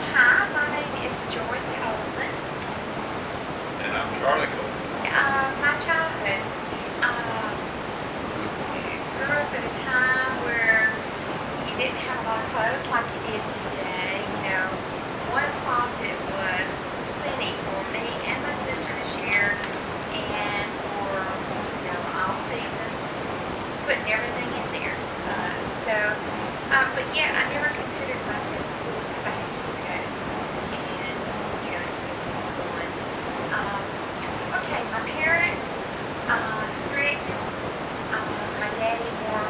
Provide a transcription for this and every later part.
Hi, my name is Joy Coleman. And I'm Charlie Cole. My childhood grew up at a time where you didn't have a lot of clothes like you did today. One closet was plenty for me and my sister to share, and for all seasons, putting everything in there. But yet I never considered myself cool because I had two coats, and instead of just one. Um, okay, my parents strict. My daddy more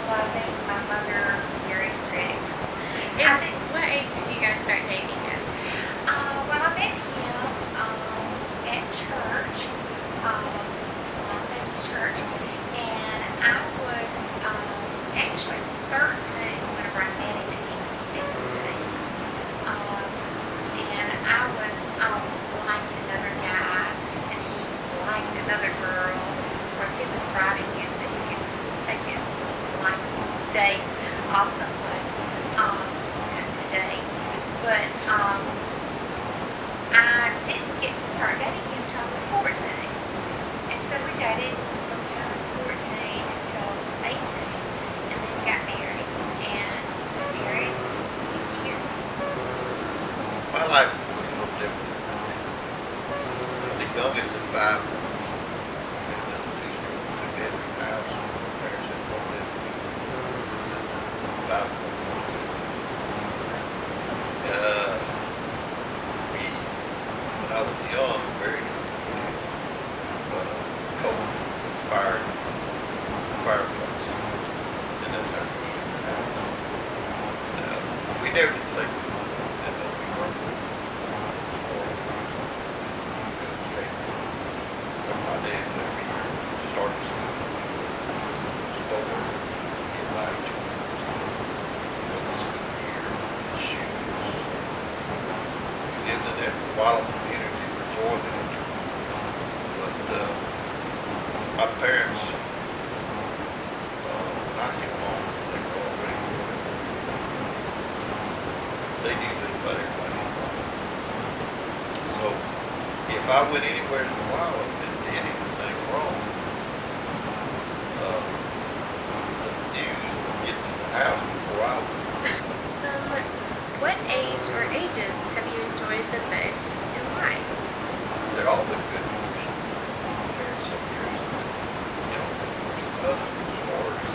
loving. My mother very strict. I And think. what age did you guys start dating at? Well, I met him at church, Long Baptist Church, and I was actually 13 whenever I met him, and he was 16. And I liked another guy, and he liked another girl. Of course, he was driving you, so he could take his liked date off someplace to date. But I didn't get to start dating him until I was 14. And so we dated from the time I was 14 until 18, and then got married. And been married 50 years. My life was a little different. I'm the youngest of five boys. Lived in a two-story, two-bedroom house. My parents had both lived with me. Five boys. When I was young, very cold, fireplace. And that's how we used the house. We never did take it. And we weren't good shape. But my dad every year started school. Store, get my the school year, shoes. We lived in that wild community for Jordan. But my parents, when I came home, they were already working. They knew just about everybody in the world. So if I went anywhere in the wild and did anything wrong, the news would get to the house before I would. What age or ages have you enjoyed the most, and why? They're all been good years. Parents some years, others as far as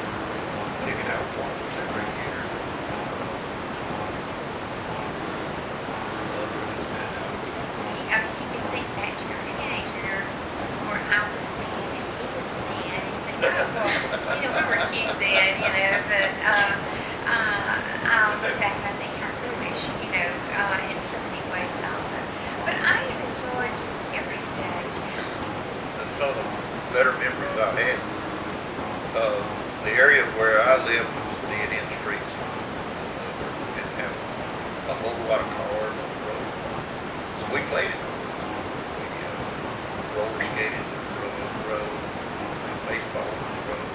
picking out ones every year. Others has been You can think back to your teenage years where I was then and he was then. And think, oh, well, we were cute then, but I'll look back and I think how foolish, in so many ways also. But I have enjoyed just every stage. and some of the better memories I had. The area where I lived was dead end streets. Didn't have a whole lot of cars on the road. So we played it. We roller skated on the road, played baseball on the road.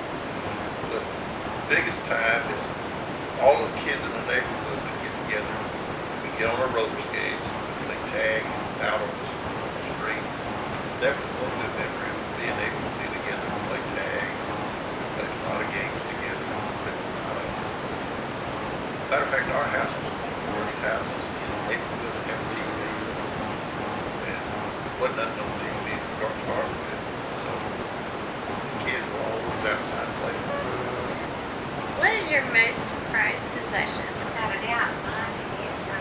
The biggest time is all the kids in the neighborhood would get together. We'd get on our roller skates, play tag out on the street. That was one good memory of being able to be together and play tag. Played a lot of games together. Matter of fact, our house was one of the worst houses in the neighborhood to have TV. And wasn't nothing on TV to start with. So the kids were always outside playing. What is your most prized possession? Without a doubt, mine is a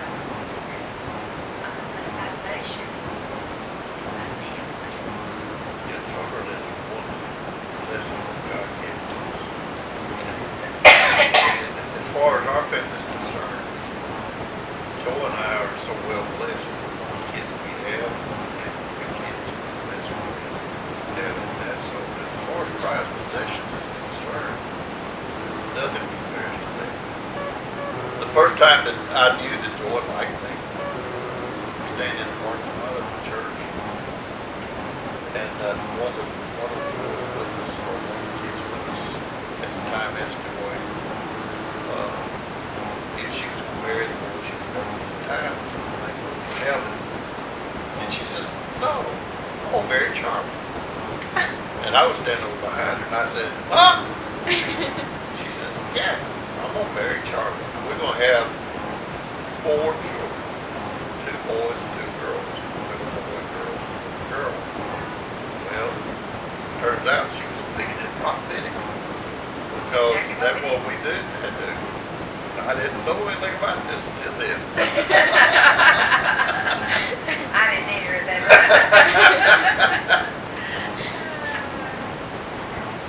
salvation to my family. Children is one blessing that God gave to us. As far as our family is concerned, Joe and I are so well blessed with the kids we have and the kids that's and so as far as prized possessions is concerned, nothing compares to that. The first time that I knew that Joy liked me, standing in the parking lot of the church, and one of the boys with us, or one of the kids with us at the time asked Joy if she was married or she was working at the time. very charming. And I was standing over behind her and I said, Mom! She said, yeah, I'm gonna marry Charlie. We're gonna have 4 children, 2 boys and 2 girls. Little boy, girl. Well, turns out she was thinking it prophetic because that's what we did and do. I didn't know anything about this until then. I didn't either at that time.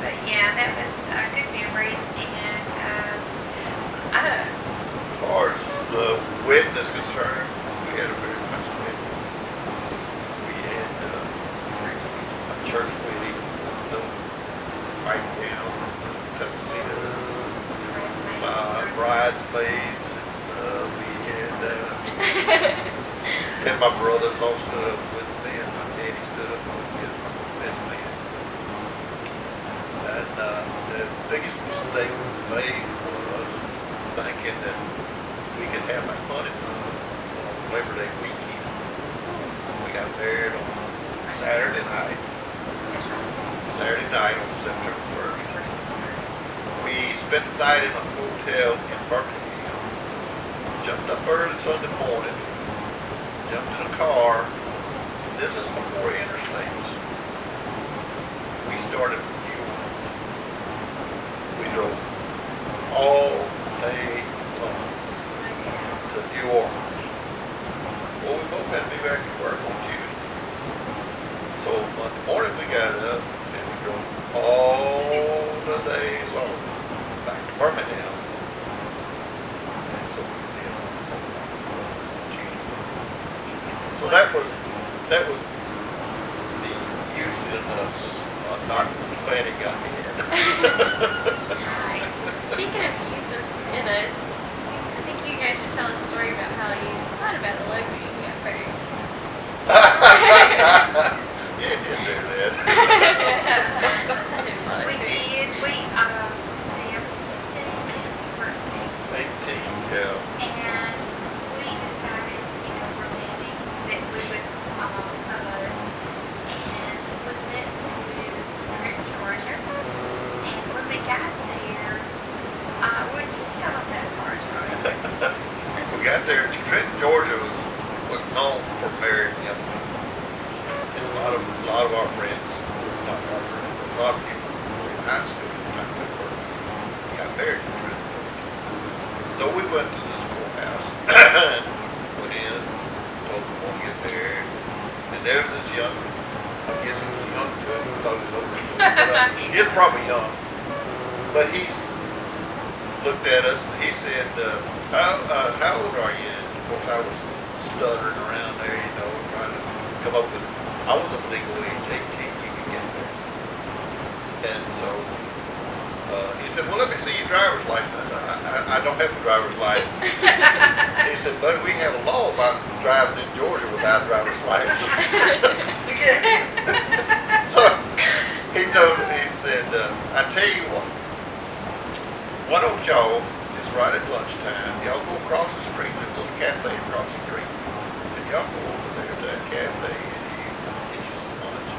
But yeah, that was good memories, and As far as the wedding is concerned, we had a very nice wedding. We had a church wedding, no white gown, tuxedo, bridesmaids, and we had my brothers all stood up with me, and my daddy stood up with my best man. And the biggest mistake we made was thinking that we could have our honeymoon on Labor Day weekend. We got married on Saturday night on September 1st. We spent the night in a hotel in Birmingham, jumped up early Sunday morning, jumped in a car. This is before interstates. We started from New Orleans. We drove all day long to New Orleans. Well, we both had to be back to work on Tuesday. So Monday morning we got up and we drove all the day long back to Birmingham. And so we did on Tuesday. So that was the youth in us not planning ahead. Right. Speaking of youth in us, I think you guys should tell a story about how you thought about eloping at first. Yeah, didn't do that. I didn't want we to. did. We see, I was 15 and we were 18. 18, yeah. And we decided, romantic, that we would and we went to Trenton, Georgia. And when we got there, would you tell them that part, Troy? We got there, Trenton, Georgia was known for marrying young people. And a lot of our friends, not our friends, but a lot of people in high school at the time we were, got married in Trenton, Georgia. So we went to this courthouse, went in, told them we want to get married. And there was this young, I guess he was young to us, we thought he was older than us, but he was probably young. But he looked at us and he said, how old are you? And of course I was stuttering around there, trying to come up with, I wasn't legal age 18, you could get there. And so he said, well, let me see your driver's license. I said, I don't have a driver's license. He said, but we have a law about driving in Georgia without a driver's license. So he said, I tell you what, why don't y'all, it's right at lunchtime, y'all go across the street, there's a little cafe across the street, and y'all go over there to that cafe and you get you some lunch,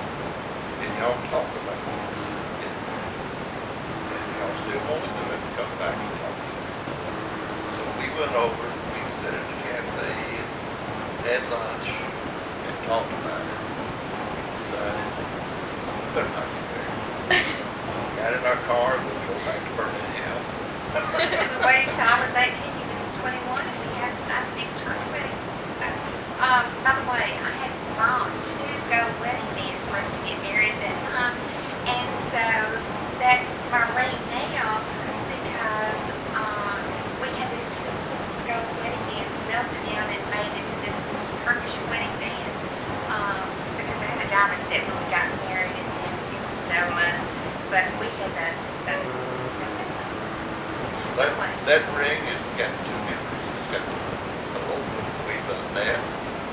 and y'all talk about this. And y'all still want to do it, come back and talk to me. So we went over, we sat at the cafe, and had lunch, and talked about it. We decided, we better not get married. Got in our car, and we'll go back to Birmingham. We waited till I was 18, he was 21, and we had a nice big church wedding. So, by the way, I had bought 2 gold wedding bands for us to get married at that time, and so that's my ring now because we had this 2 gold wedding bands melted down and made into this Turkish wedding band because I had a diamond set when we got married and then it was stolen, but we had those, so. That ring has got 2 memories. It's got a rope. We've done that,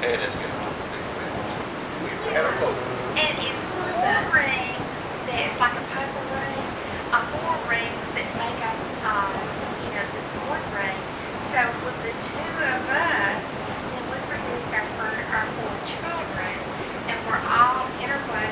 and it's got a big wings. We've had a rope. And it's 4 rings that's like a puzzle ring, 4 rings that make up, this 4th ring. So with the 2 of us, then we produced our 4 children, and we're all interwoven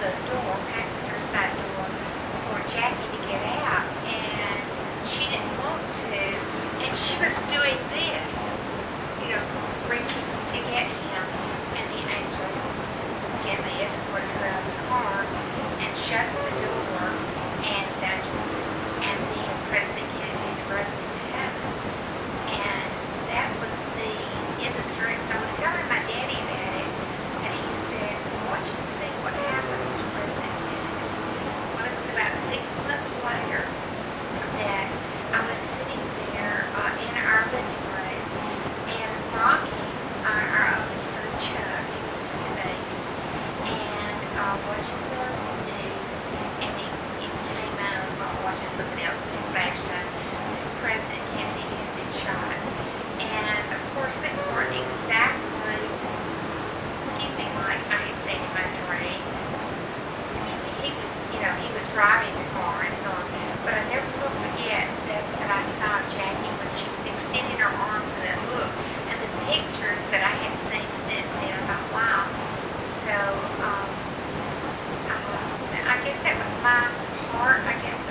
the door, passenger side door, for Jackie to get out, and she didn't want to, and she was doing this, reaching to get him, and the angel gently escorted her out of the car and shut the door, and then President Kennedy drove into heaven. And that was the end of the dream. So I was telling my daddy about it, and he said, "I want you to see what happens to President Kennedy." Well, it was about 6 months later that I was sitting there in our living room and rocking our oldest son, Chuck. He was just a baby, and watching the news, and it came out while watching something else in the background. President Kennedy had been shot, and of course things weren't exactly, like I had seen in my dream. He was driving the car and so on. But I never will forget that I saw Jackie when she was extending her arms and that look, and the pictures that I had seen since then. I thought, wow. So I guess that was my heart. I guess